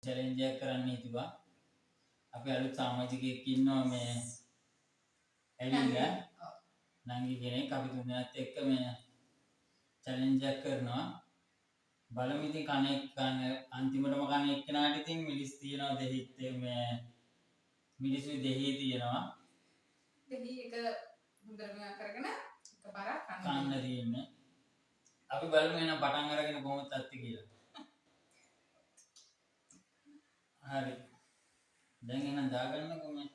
Challenge කරන්න හිතුවා. අපි අලුත් සමාජිකයෙක් ඉන්නවා මේ ඇවිල්ලා නංගි කෙනෙක් අපි තුන්දෙනාත් එක්ක මේ චැලෙන්ජ් එකක් කරනවා. බලමු ඉතින් කණෙක් ගන්න අන්තිමටම කණ එක්කෙනාට ඉතින් මිලිස් තියනවා දෙහිත් මේ මිලිසු දෙහි තියනවා. දෙහි එක හොඳටම කරගෙන එකපාරක් කන්න තියෙන්නේ. අපි බලමු එහෙනම් පටන් අරගෙන කොහොමද තත්ති කියලා. හරි. දැන් එහෙනම් දාගන්නකො මේ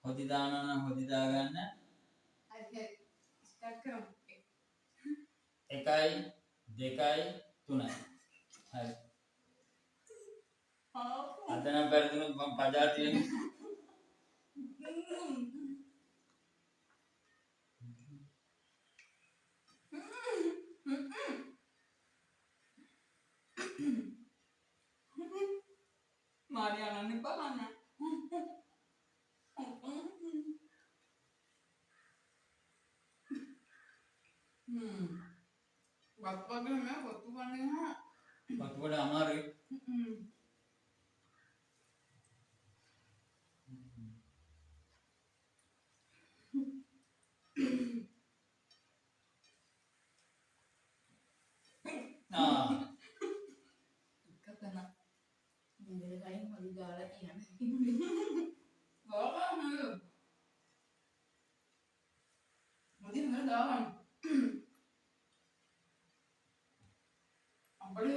හොදි දානවා නම් හොදි දාගන්න. හරි. ස්ටාර්ට් කරමු. 1 2 3 හරි. අද නම් පෙරදුනොත් මම පජා තියෙන්නේ. Mariana ni bana. Bapak dia mah waktu mana ha? Waktu pada amari. Ah. Kata nak. Dia lain mau digalat ya. Mudi mana dah? Ampere.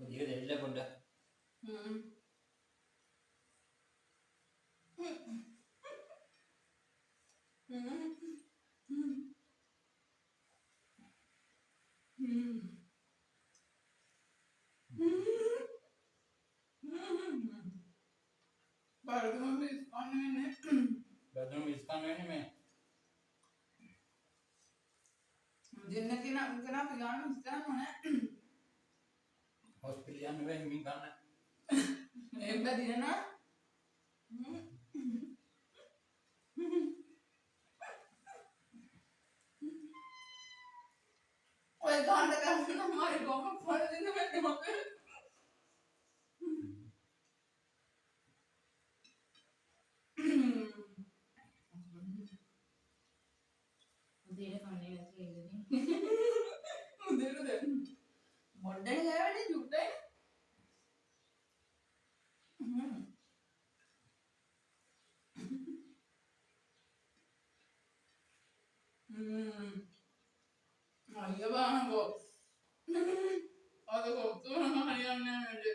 Dia dah punda. Baru iskan ini me. Jenna kena pegangan sekarang mana? Hospitalian me mi karena. Hebat dia na? Oi, ganda kan हमारे गांव में फल देने में मगर मुझे खाने में अच्छी लगी मुझे मॉडल गया वाले झूठा है Ayo bang kok ada kok tuh hariannya ada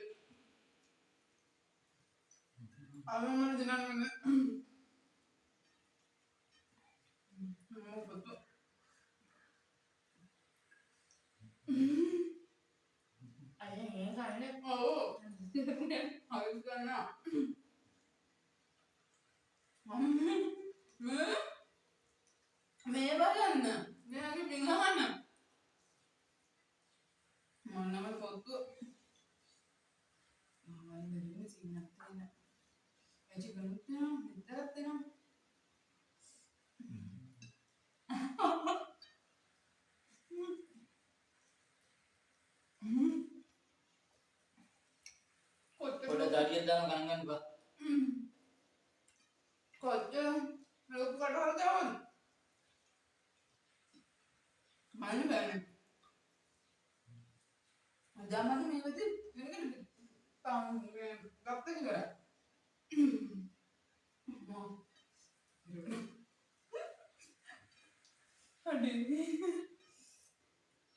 apa mana jenang mana mau betul ada yang sana oh harus kena मैं बगन मैं आगे बिंगाना mana mana foto mana dari sini nanti aja bentuknya bentar Udah tadi dalam kangen ba. Kocok lu kadang tahun mana mana zaman ini betul ini kan tahun berapa juga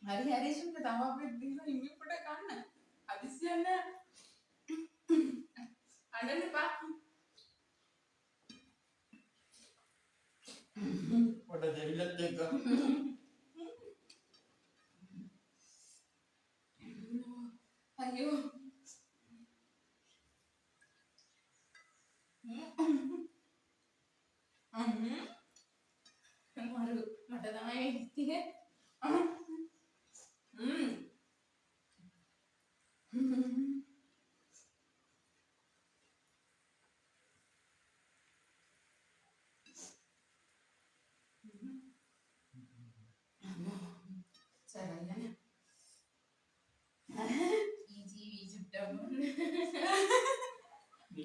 hari-hari sudah tambah berdiri ini pada karena habisnya ada nih pak Udah jadi lihat juga. ayo malu mata tangan ini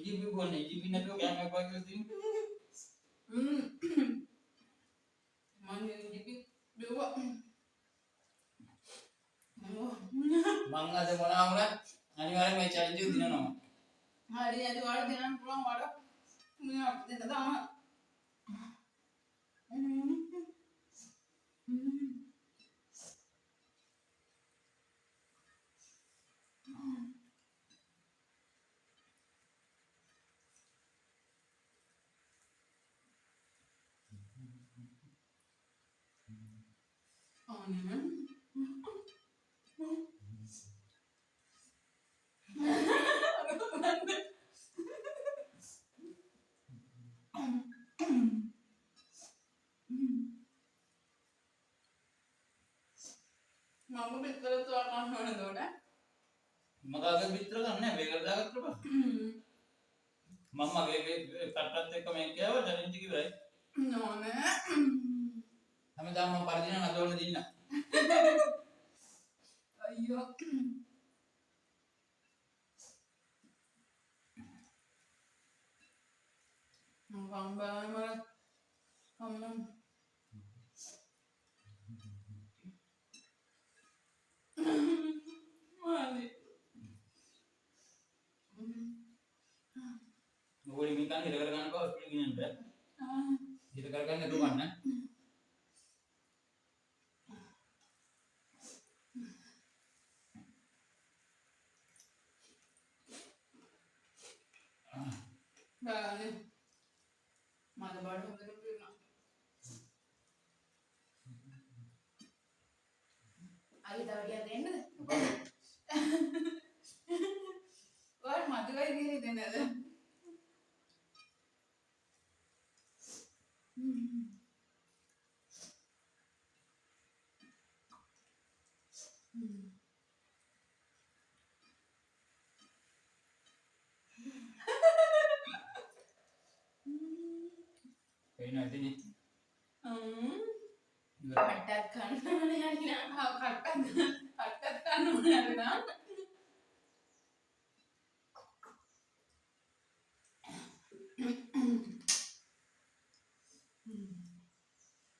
ඉජිපි බොන්නේ ඉජිපි නැතුව කෑම එපා කියලා තියෙන්නේ. මම ඉජිපි බිව්වා. මං අද මොනවා වුණත් අනිවාර්යෙන් මේ චැලෙන්ජ් එක දිනනවා. හරි අද වල දෙනම් පුළුවන් වල මම අපිට දාම මම පිටතට තෝරන්න ඕනද උඩ? මගාගේ විතර ගන්න මේක දාගත්ත බා. මම මගේ කට්ටත් එක්ක මේක කියව චැලෙන්ජ් එක ඉවරයි. නෝනේ. හැමදාම මම පරදින නදවන්න දින්න. අයියෝ. මම බම්බාම අම්මා මාලි මොකද මේ කන් හිර කර ගන්න කව ස්පීඩ් ගෙනියන්න බෑ. හිර කර ගන්න නේද ගන්න. බානේ මම බඩ හොඳට පිරුණා. අලි තව ටිකක් දෙන්නද? ඔයාලා මතකයි කියලා දෙන්නද? එයින ඇතිනේ. කට්ටක් කන්න ඕනේ නේද? කට්ටක් කන්න ඕනේ නේද?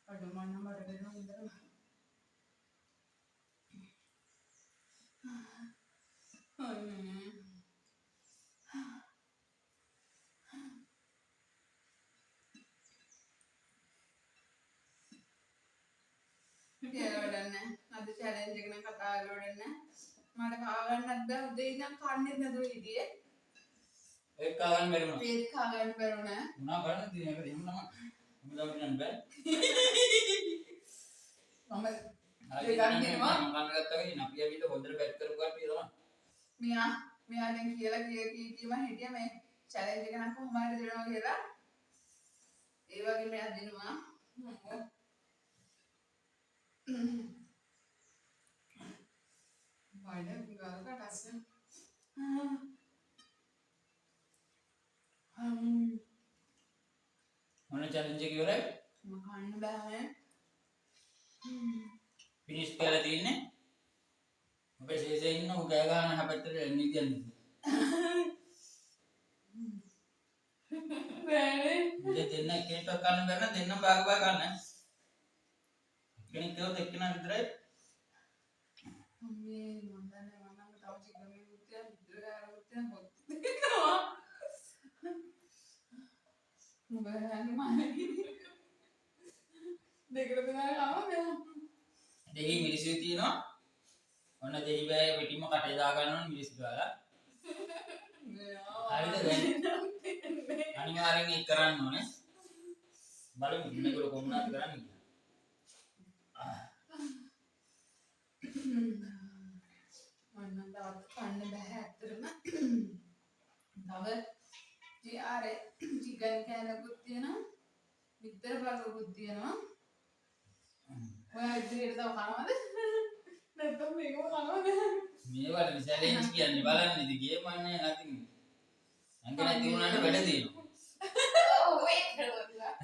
අද මම මට දෙන්න හොඳට. කියවඩන්නේ අද චැලෙන්ජ් එක නම් කතා කරවඩන්නේ මට කා ගන්නත් බෑ උදේ ඉඳන් කන්නේ නැතුව හිටියේ ඒක ගන්න බැරිුණා. ඒක කා ගන්න බැරුණා මොනවා කරන්නද ඉතින් ඒක එහෙම නම හැමදාම ඉන්නන්න බෑ. මම ඒක ගන්නවා මම ගන්න ගත්තා කියන අපි ඇවිල්ලා හොඳට බැට් කරපු කට්ටිය තමයි. මෙයා දැන් කියලා කීම හිටියා මේ චැලෙන්ජ් එක නම් කොහොම හරි දෙනවා කියලා ඒ වගේ මෙයා දෙනවා වයිඩ ගාලකට අස්ස මොන චැලෙන්ජ් එක ඉවරයි? මකන්න බෑ ෆිනිෂ් කරලා තින්නේ. අපේ ශේෂයේ ඉන්න උ ගෑ ගන්න හැපැත්තට එන්නේ කියන්නේ. බෑනේ දෙන්න එකේට ගන්න බැන්න දෙන්න භාග භාග ගන්න. කෙනෙක් කියොත් එක්කෙනා විතරයි. අම්මේ මම දන්නේ මම නම් තව චිකන් උත්තර විතර ගාලා උත්තර දෙනවා. මොබෑන්නේ මානේ. දෙකට දෙනා ආව මෙයා. දෙහි මිරිසුයි තියෙනවා. ඔන්න දෙහි බෑ පිටින්ම කටේ දා ගන්න ඕන මිරිස් ගාලා. හරිද දැන්? අනිවාර්යෙන් ඒක කරන්න ඕනේ. බලමු මේකට කොමුණාද කරන්නේ කියලා. මන්න තාත් කන්න බෑ ඇත්තටම. තව ආරේ චිකන් කෑල්ලකුත් තියෙනවා. විතර බලකුත් තියෙනවා. ඔයා ඉදිරියට තව කනවද? නැත්නම් මේකම කනවද? මේවට චැලෙන්ජ් කියන්නේ බලන්න ඉතින් ගේම් අන්නේ නැතිනම්. අංක නැති වුණාට වැඩ තියෙනවා. ඔව් ඒක කරවලා.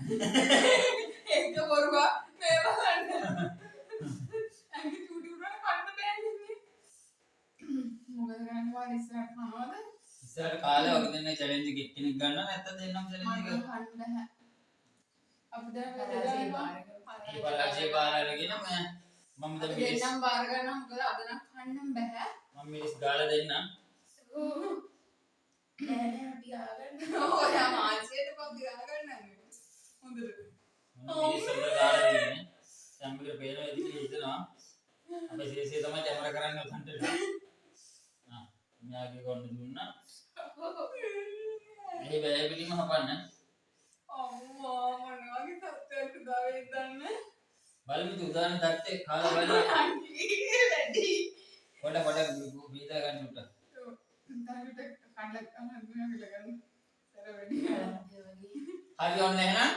ඒක බොරුවා මේ බලන්න. අංක චූටි උරන කන්න බෑනේ. මොකද කරන්නේ වා ඉස්සරහ කනවද? ඉස්සරට කාලේ වගේ දෙන්න චැලෙන්ජ් එක එක්කෙනෙක් ගන්නවා නැත්නම් දෙන්නම චැලෙන්ජ් එක. මම කන්න බෑ. අපි දැන් පලාසේ වෙලා බාර ඒ පලාජේ බාර අරගෙන මම දැන් මිරිස් දෙන්නම් බාර ගන්න මොකද අද නම් කන්නම් බෑ. මම මිරිස් ගාලා දෙන්නම්. නෑ නෑ අපි ගාගන්න. ඔයා මාංශයට පොත් ගාගන්න. හොඳට. මිරිස් වල ගාලා දෙන්නේ. සම්බිර පේනවා ඉතින් හිතනවා. අපේ සීසේ තමයි කැමරා කරන්න උන්ට. මෙයාගේ කොන්න දුන්නා. මේ බෑ පිටිම හපන්න. අම්මා මොනවගේ තත්ත්වයක්ද ආවේ දන්නේ? බලමු උදාන තත්ත්වේ කාලා බලන්න. වැඩි. පොඩ බීදා ගන්න උට. තාලුට කඩලක් අහන්න ගන්න. සර වැඩි. හරි ඔන්න එහෙනම්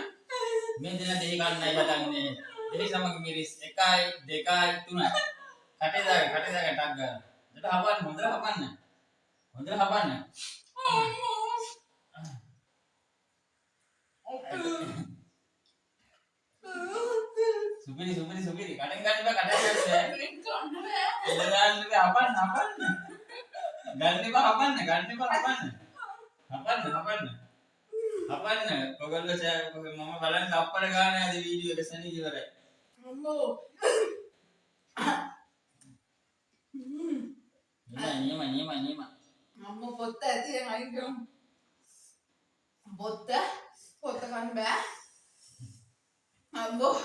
මේ දෙන දෙහි ගන්නයි හදන්නේ. දෙහි සමග මිරිස් 1යි 2යි 3යි. කටේ දාගෙන ටක් ගන්න. ඊට හපන්න හොඳට හපන්න. හොඳට හපන්න. සුපිරි කටෙන් ගන්න බෑ කටෙන් ගන්න බෑ. එළදාන්න බෑ හපන්න. ගන්න එපා හපන්න. හපන්න. ඔයගොල්ලෝ මම බලන්න තප්පර ගානේ ආද වීඩියෝ එක සෙනග ඉවරයි. අම්මෝ. නියම. අම්මෝ පොත්ත ඇති දැන් අයින් කරමු. පොත්ත ගන්න බෑ. අම්මෝ.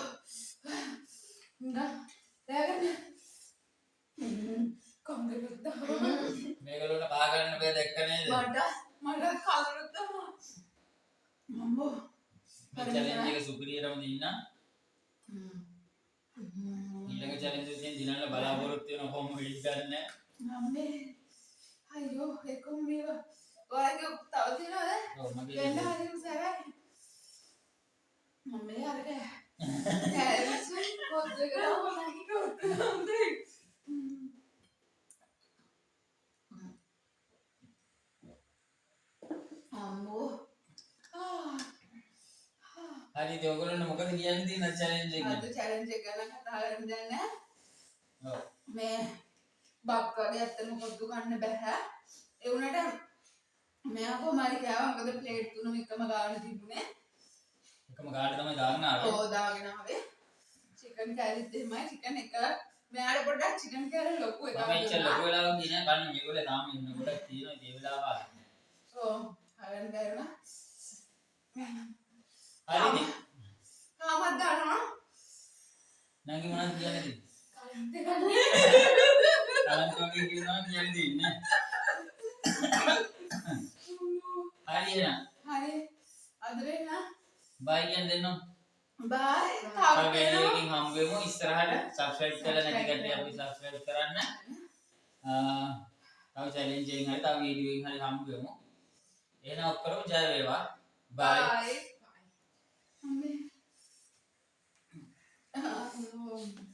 දැන් කොම්බෙට මේගොල්ලෝට බා ගන්න බෑ දැක්ක නේද? මට කලරුත් අම්මෝ. මේ චැලෙන්ජ් එක සුපිරියටම දින්න. ඊළඟ චැලෙන්ජ් එකෙන් දිනන්න බලාපොරොත්තු වෙන කොහොම වෙයිද ගන්න. අම්මේ. අයියෝ එක්කම මේව. ඔයාගේ තව තියෙනවද? ඔව් මගේ වෙන්න හරිම සැරයි. අම්මේ අරක. කෑල්ස් පොත් එක දාපහි කොහොමද? අම්මෝ. හරි ඉතින් ඔයගොල්ලෝ මොකද කියන්න තියෙන චැලෙන්ජ් එක? අද චැලෙන්ජ් එක ගැන කතා කරන්න දැන් ඔව්. මේ බක් වගේ ඇත්තටම පොත්තු ගන්න බෑ. ඒ වුණාට මෙයා කොහමරි කෑවා මොකද ප්ලේට් තුනම එකම ගාන තිබුණේ. එකම ගාඩ තමයි දාන්න ආවේ. ඕ දාගෙන ආවේ. චිකන් කෑලිත් එහෙමයි චිකන් එක මෙයාට පොඩ්ඩක් චිකන් කෑලි ලොකු එකක් මම ඉච්ච ලොකු වෙලාවක් දිනේ ගන්න මේගොල්ලෝ තාම ඉන්න ගොඩක් තියෙනවා ඒ වෙලාව ආවේ. ඕ හරන් බැරුණා. හරිද? කාමත් දානවා. නංගි මොනවද කියන්නේ? කලින් දෙකන්නේ. කලන්ත වගේ කියනවා කියන්නේ දෙන්නේ. හරි එහෙනම්. හරි. අදරේ නා. බයි කියන්න දෙන්නම්. බයි. තව වීඩියෝ එකකින් හම්බ වෙමු ඉස්සරහට subscribe කරලා නැති කට්ටිය අපි subscribe කරන්න. තව challenge එකකින් හරි තව වීඩියෝ එකකින් හරි හම්බ වෙමු. එහෙනම් ඔක්කොම ජය වේවා. bye. Bye.